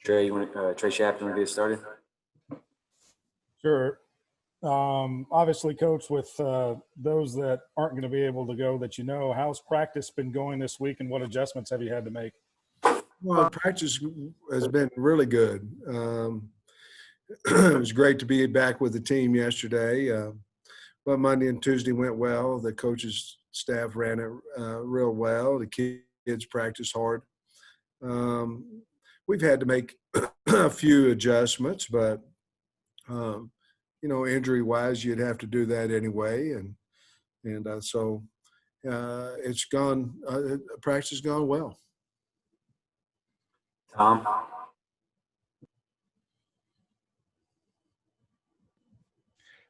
Trey, Trey Shapp, you want to get started? Sure. Obviously, Coach, with those that aren't going to be able to go that how's practice been going this week and what adjustments have you had to make? Well, practice has been really good. It was great to be back with the team yesterday. But Monday and Tuesday went well. The coaches' staff ran it real well. The kids practiced hard. We've had to make a few adjustments, but injury-wise, you'd have to do that anyway, so it's gone. Practice has gone well. Tom?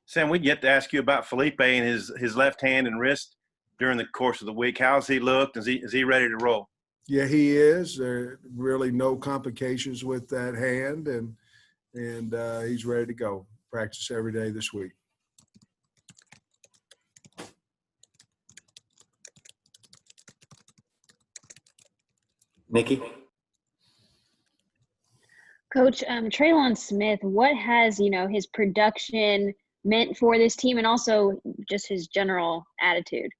Sam, we'd yet to ask you about Felipe and his left hand and wrist during the course of the week. How's he looked? Is he ready to roll? Yeah, he is. There are really no complications with that hand, and he's ready to go. Practice every day this week. Nikki? Coach, Traylon Smith, what has, his production meant for this team and also just his general attitude?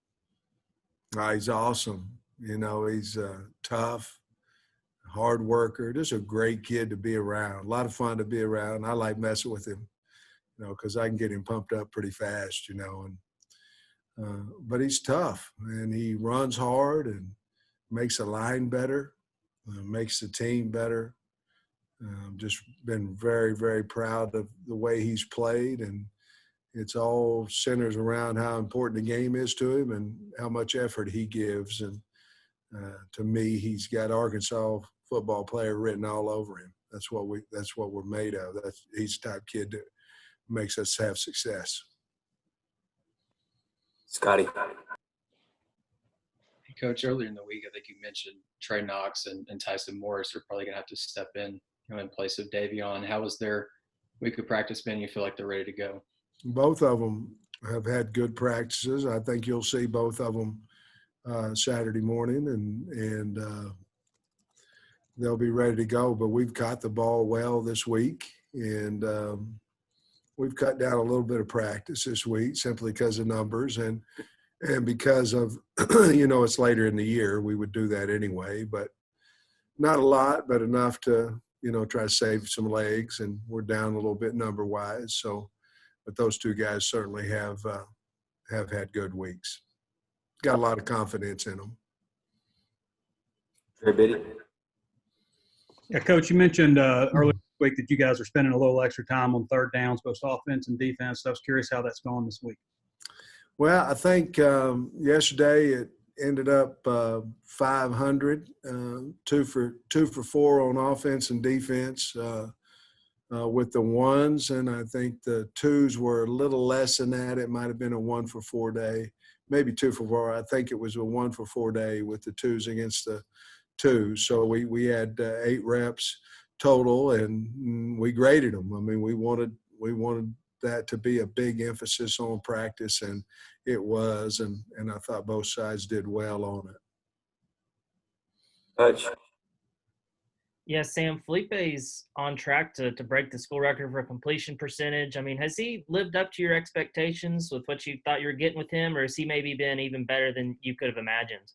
He's awesome. He's tough, hard worker, just a great kid to be around. A lot of fun to be around. I like messing with him, because I can get him pumped up pretty fast, but he's tough, and he runs hard and makes the line better, makes the team better. Just been very, very proud of the way he's played, and it's all centers around how important the game is to him and how much effort he gives. And to me, he's got Arkansas football player written all over him. That's what we're made of. He's the type of kid that makes us have success. Scotty? Hey, Coach, earlier in the week, I think you mentioned Trey Knox and Tyson Morris are probably going to have to step in, in place of Davion. How was their week of practice been? You feel like they're ready to go? Both of them have had good practices. I think you'll see both of them Saturday morning, and they'll be ready to go. But we've caught the ball well this week, and we've cut down a little bit of practice this week simply because of numbers and because of, it's later in the year. We would do that anyway, but not a lot, but enough to, try to save some legs, and we're down a little bit number-wise. So, but those two guys certainly have had good weeks. Got a lot of confidence in them. Trey Biddy? Yeah, Coach, you mentioned earlier this week that you guys are spending a little extra time on third downs, both offense and defense. So I was curious how that's gone this week. Well, I think yesterday it ended up 500, 2 for 4 on offense and defense with the ones, and I think the twos were a little less than that. It might have been a 1 for 4 day, maybe 2 for 4. I think it was a 1 for 4 day with the twos against the twos. So we had 8 reps total, and we graded them. I mean, we wanted that to be a big emphasis on practice, and it was, and I thought both sides did well on it. Coach? Yeah, Sam, Felipe's on track to break the school record for completion percentage. I mean, has he lived up to your expectations with what you thought you were getting with him, or has he maybe been even better than you could have imagined?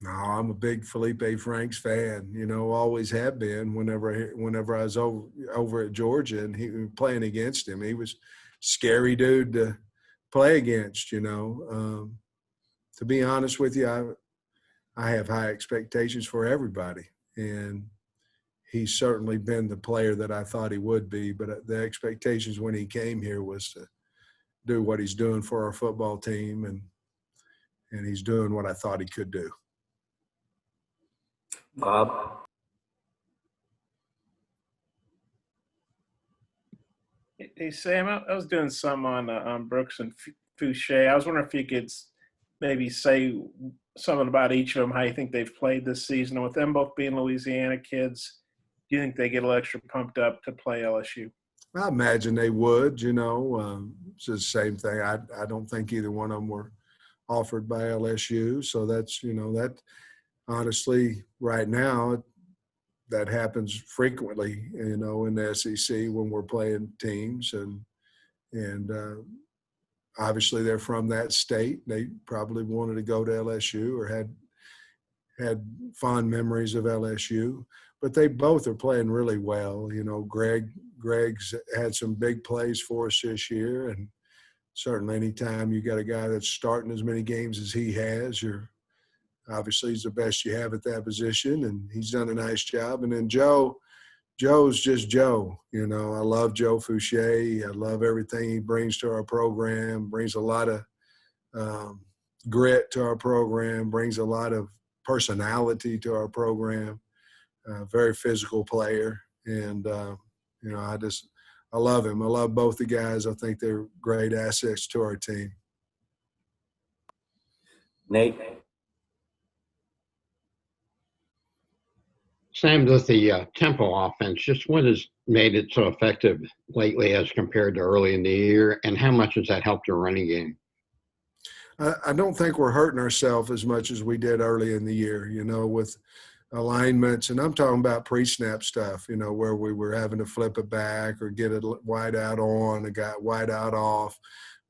No, I'm a big Felipe Franks fan, always have been. Whenever I was over at Georgia and he was playing against him, he was a scary dude to play against, To be honest with you, I have high expectations for everybody. And he's certainly been the player that I thought he would be. But the expectations when he came here was to do what he's doing for our football team, and he's doing what I thought he could do. Bob? Hey, Sam, I was doing some on Brooks and Foucher. I was wondering if you could maybe say something about each of them, how you think they've played this season. And with them both being Louisiana kids, do you think they get a little extra pumped up to play LSU? I imagine they would, It's the same thing. I don't think either one of them were offered by LSU. So that's, that honestly right now that happens frequently, in the SEC when we're playing teams, and obviously they're from that state. They probably wanted to go to LSU or had fond memories of LSU, but they both are playing really well. Greg's had some big plays for us this year, and certainly anytime you got a guy that's starting as many games as he has, obviously he's the best you have at that position, and he's done a nice job. And then Joe's just Joe. I love Joe Foucher. I love everything he brings to our program, brings a lot of grit to our program, brings a lot of personality to our program, very physical player. And, I love him. I love both the guys. I think they're great assets to our team. Nate? Sam, with the tempo offense, just what has made it so effective lately as compared to early in the year, and how much has that helped your running game? I don't think we're hurting ourselves as much as we did early in the year, with alignments. And I'm talking about pre-snap stuff, where we were having to flip it back or get a wide out on, a guy wide out off.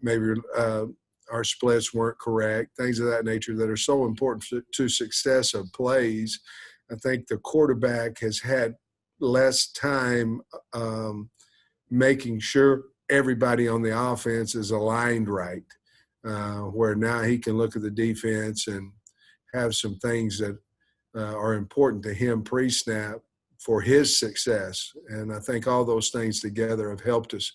Maybe our splits weren't correct, things of that nature that are so important to success of plays. I think the quarterback has had less time making sure everybody on the offense is aligned right, where now he can look at the defense and have some things that are important to him pre-snap for his success. And I think all those things together have helped us.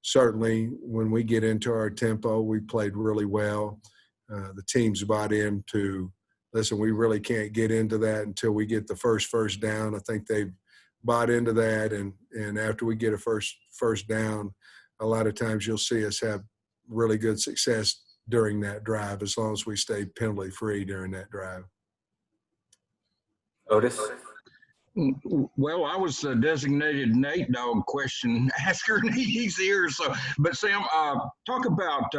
Certainly when we get into our tempo, we played really well. The team's bought into, listen, we really can't get into that until we get the first down. I think they've bought into that. And after we get a first down, a lot of times you'll see us have really good success during that drive as long as we stay penalty free during that drive. Otis? Well, I was the designated Nate Dog question asker, and he's here. So, but Sam, talk about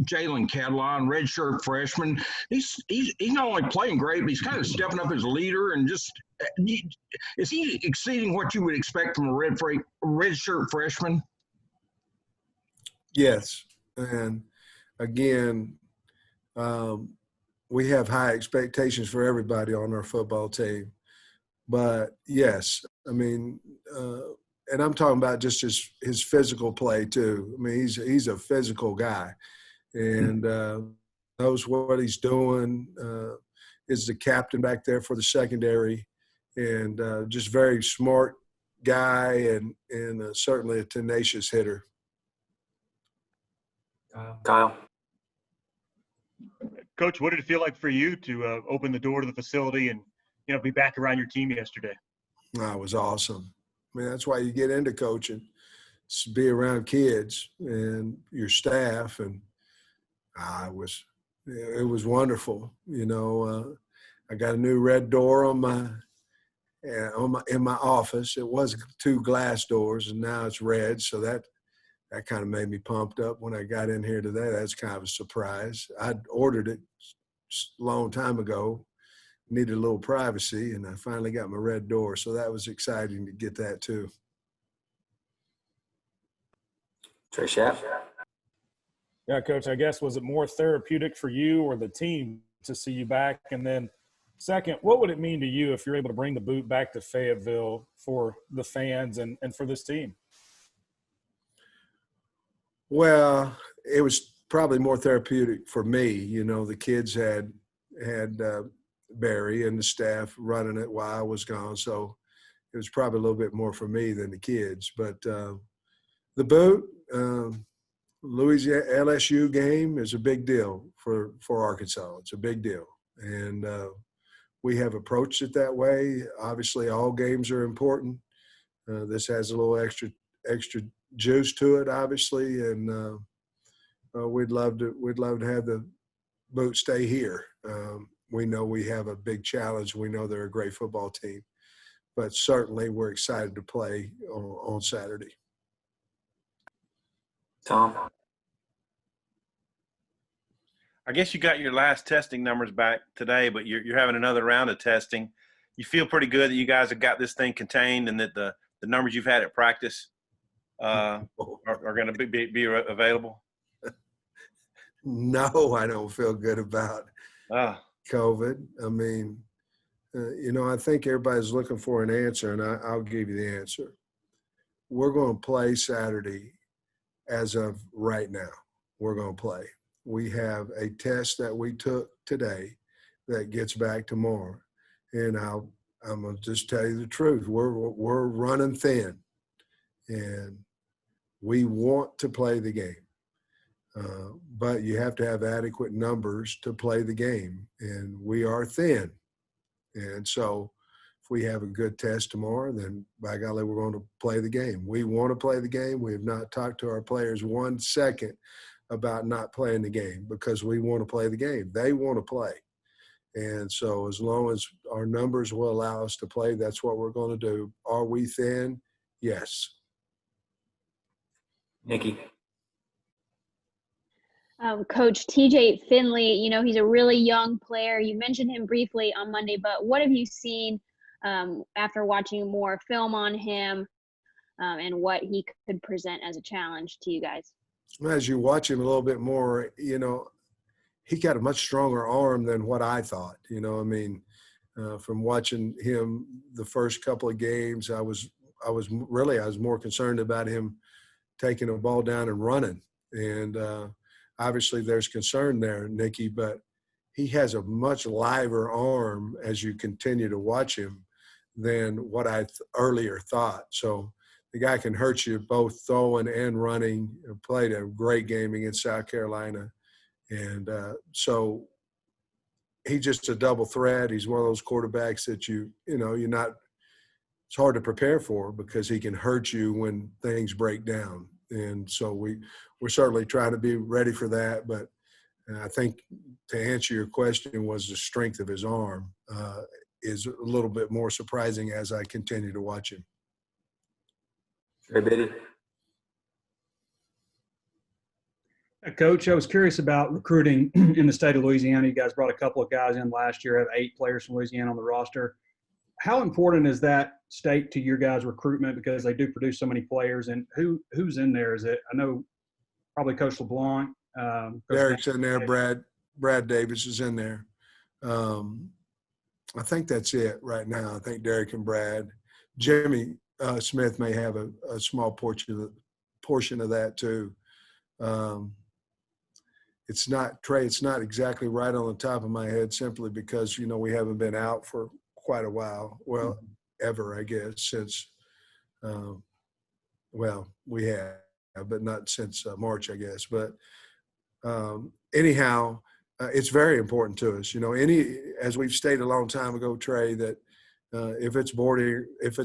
jalen, Catalan, redshirt freshman. He's not only playing great, but he's kind of stepping up as a leader. And just is he exceeding what you would expect from a redshirt freshman? Yes, and again, we have high expectations for everybody on our football team. But yes, I mean, and I'm talking about just his physical play too. I mean, he's a physical guy, and knows what he's doing. Is the captain back there for the secondary, and just very smart guy, and certainly a tenacious hitter. Kyle? Coach, what did it feel like for you to open the door to the facility and be back around your team yesterday? That was awesome. I mean, that's why you get into coaching, to be around kids and your staff, and it was wonderful. I got a new red door in my office. It was 2 glass doors, and now it's red, so that kind of made me pumped up when I got in here today. That's kind of a surprise. I'd ordered it a long time ago. Needed a little privacy, and I finally got my red door, so that was exciting to get that too. Trey Schapp? Yeah, Coach, I guess, was it more therapeutic for you or the team to see you back? And then second, what would it mean to you if you're able to bring the boot back to Fayetteville for the fans and for this team? Well, it was probably more therapeutic for me. The kids had Barry and the staff running it while I was gone, so it was probably a little bit more for me than the kids. But the boot, Louisiana LSU game is a big deal for Arkansas. It's a big deal, and we have approached it that way. Obviously, all games are important. This has a little extra juice to it, obviously, and we'd love to have the boot stay here. We know we have a big challenge. We know they're a great football team, but certainly we're excited to play on Saturday. Tom? I guess you got your last testing numbers back today, but you're having another round of testing. you feel pretty good that you guys have got this thing contained and that the numbers you've had at practice are going to be available? No, I don't feel good about COVID. I mean, I think everybody's looking for an answer, and I'll give you the answer. We're going to play Saturday as of right now. We're going to play. We have a test that we took today that gets back tomorrow. And I'm going to just tell you the truth. We're running thin, and we want to play the game. But you have to have adequate numbers to play the game, and we are thin. And so if we have a good test tomorrow, then by golly, we're going to play the game. We want to play the game. We have not talked to our players 1 second about not playing the game because we want to play the game. They want to play. And so as long as our numbers will allow us to play, that's what we're going to do. Are we thin? Yes. Nikki. Coach TJ Finley, he's a really young player. You mentioned him briefly on Monday, but what have you seen after watching more film on him and what he could present as a challenge to you guys? As you watch him a little bit more, he got a much stronger arm than what I thought. From watching him the first couple of games, I was more concerned about him taking a ball down and running. And obviously there's concern there, Nikki, but he has a much liver arm as you continue to watch him than what I earlier thought. So the guy can hurt you both throwing and running. Played a great game against South Carolina. And so he's just a double threat. He's one of those quarterbacks that you're not – it's hard to prepare for because he can hurt you when things break down. And so we're certainly trying to be ready for that. But I think to answer your question was the strength of his arm is a little bit more surprising as I continue to watch him. Trey Biddy. Coach, I was curious about recruiting in the state of Louisiana. You guys brought a couple of guys in last year, have 8 players from Louisiana on the roster. How important is that state to your guys' recruitment because they do produce so many players? And who's in there? Is it – I know probably Coach LeBlanc. Derek's in there. Brad Davis is in there. I think that's it right now. I think Derek and Brad. Jimmy Smith may have a small portion of that too. It's not, Trey, it's not exactly right on the top of my head simply because, we haven't been out for quite a while. Well, ever, I guess, since, we have, but not since March, I guess. But anyhow, it's very important to us. As we've stated a long time ago, Trey, that if it's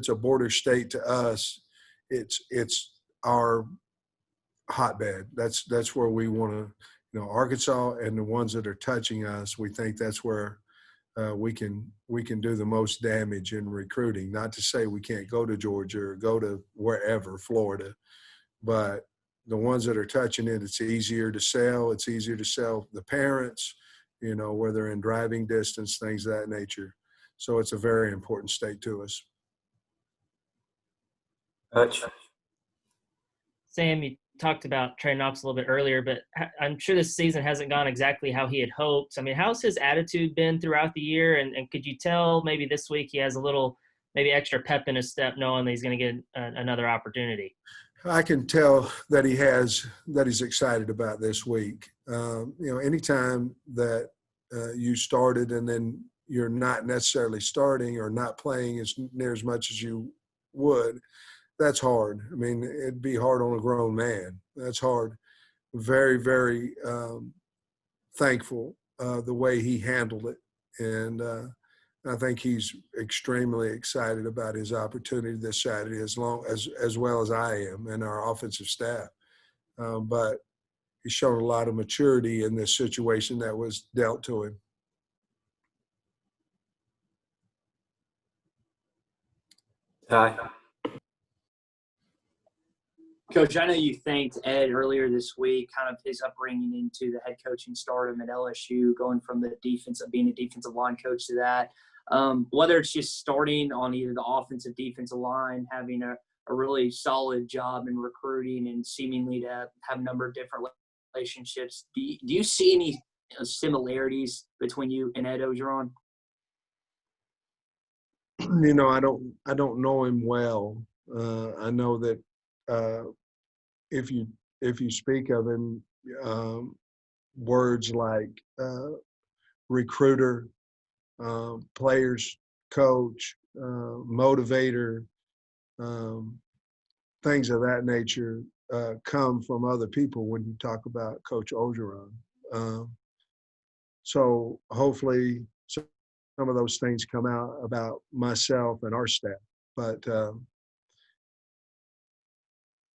a border state to us, it's our hotbed. That's where we want to. Arkansas and the ones that are touching us, we think that's where we can do the most damage in recruiting. Not to say we can't go to Georgia or go to wherever, Florida, but the ones that are touching it, it's easier to sell. It's easier to sell the parents, where they're in driving distance, things of that nature. So it's a very important state to us. Hutch. Sam, you talked about Trey Knox a little bit earlier, but I'm sure this season hasn't gone exactly how he had hoped. I mean, how's his attitude been throughout the year? And could you tell maybe this week he has a little maybe extra pep in his step knowing that he's going to get another opportunity? I can tell that he's excited about this week. Anytime that you started and then you're not necessarily starting or not playing as near as much as you would, that's hard. I mean, it'd be hard on a grown man. That's hard. Very, very thankful the way he handled it. And I think he's extremely excited about his opportunity this Saturday as well as I am and our offensive staff. But he's shown a lot of maturity in this situation that was dealt to him. Ty. Coach, I know you thanked Ed earlier this week, kind of his upbringing into the head coaching stardom at LSU, going from being a defensive line coach to that. whether it's just starting on either the offensive, defensive line, having a really solid job in recruiting and seemingly to have a number of different relationships. Do you see any similarities between you and Ed Orgeron? You know, I don't know him well. I know that if you speak of him, words like recruiter, players, coach, motivator, things of that nature come from other people when you talk about Coach Orgeron. So hopefully some of those things come out about myself and our staff. But,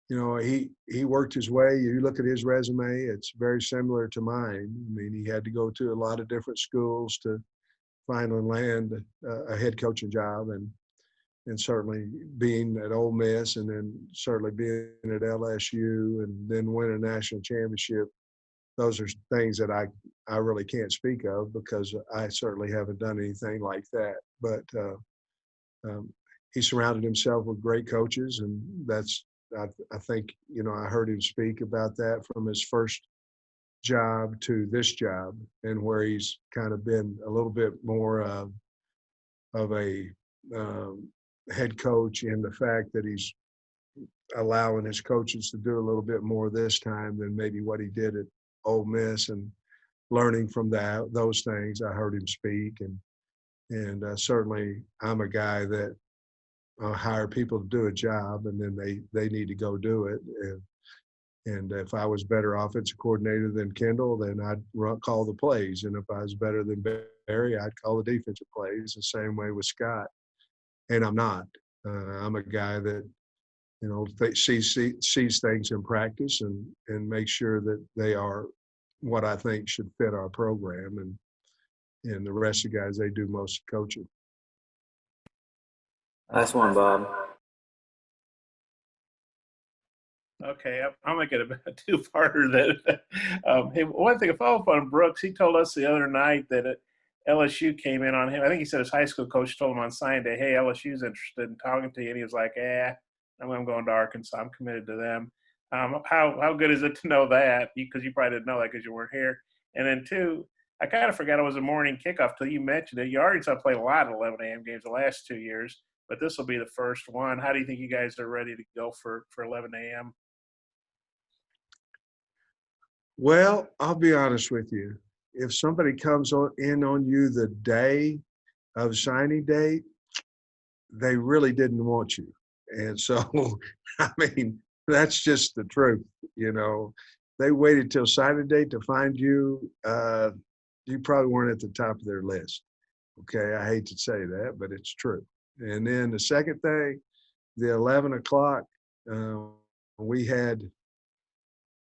you know, he worked his way. You look at his resume, it's very similar to mine. I mean, he had to go to a lot of different schools to finally land a head coaching job, and certainly being at Ole Miss, and then certainly being at LSU, and then win a national championship. Those are things that I really can't speak of because I certainly haven't done anything like that. But he surrounded himself with great coaches, and that's I think, you know, I heard him speak about that from his first job to this job, and where he's kind of been a little bit more of a head coach in the fact that he's allowing his coaches to do a little bit more this time than maybe what he did at Ole Miss, and learning from those things. I heard him speak, and certainly I'm a guy that hire people to do a job, and then they need to go do it. And if I was better offensive coordinator than Kendall, then I'd call the plays. And if I was better than Barry, I'd call the defensive plays. The same way with Scott. And I'm not. I'm a guy that, you know, sees things in practice and makes sure that they are what I think should fit our program. And the rest of the guys, they do most coaching. Last one, Bob. Okay, I'll make it a two-parter. Hey, one thing, a follow-up on Brooks, he told us the other night that LSU came in on him. I think he said his high school coach told him on signing day, hey, LSU's interested in talking to you. And he was like, I'm going to Arkansas. I'm committed to them. How good is it to know that? Because you probably didn't know that because you weren't here. And then two, I kind of forgot it was a morning kickoff till you mentioned it. You already played a lot of 11 a.m. games the last 2 years, but this will be the first one. How do you think you guys are ready to go for 11 a.m.? Well, I'll be honest with you. If somebody comes in on you the day of signing date, they really didn't want you. And so, I mean, that's just the truth. You know, they waited till signing date to find you. You probably weren't at the top of their list. Okay, I hate to say that, but it's true. And then the second thing, the 11 o'clock, we had,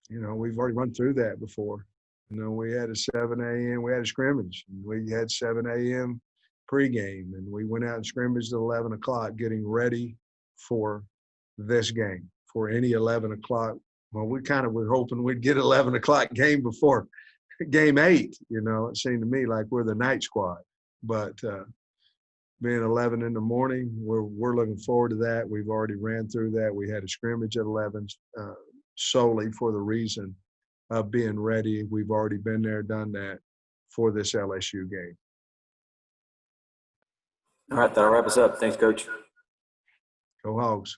you know, we've already run through that before. You know, we had a 7 a.m., we had a scrimmage. And we had 7 a.m. pregame, and we went out and scrimmaged at 11 o'clock getting ready for this game, for any 11 o'clock. Well, we kind of were hoping we'd get 11 o'clock game before game 8. You know, it seemed to me like we're the night squad. But being 11 in the morning, we're looking forward to that. We've already ran through that. We had a scrimmage at 11 solely for the reason of being ready. We've already been there, done that for this LSU game. All right, that'll wrap us up. Thanks, Coach. Go Hogs.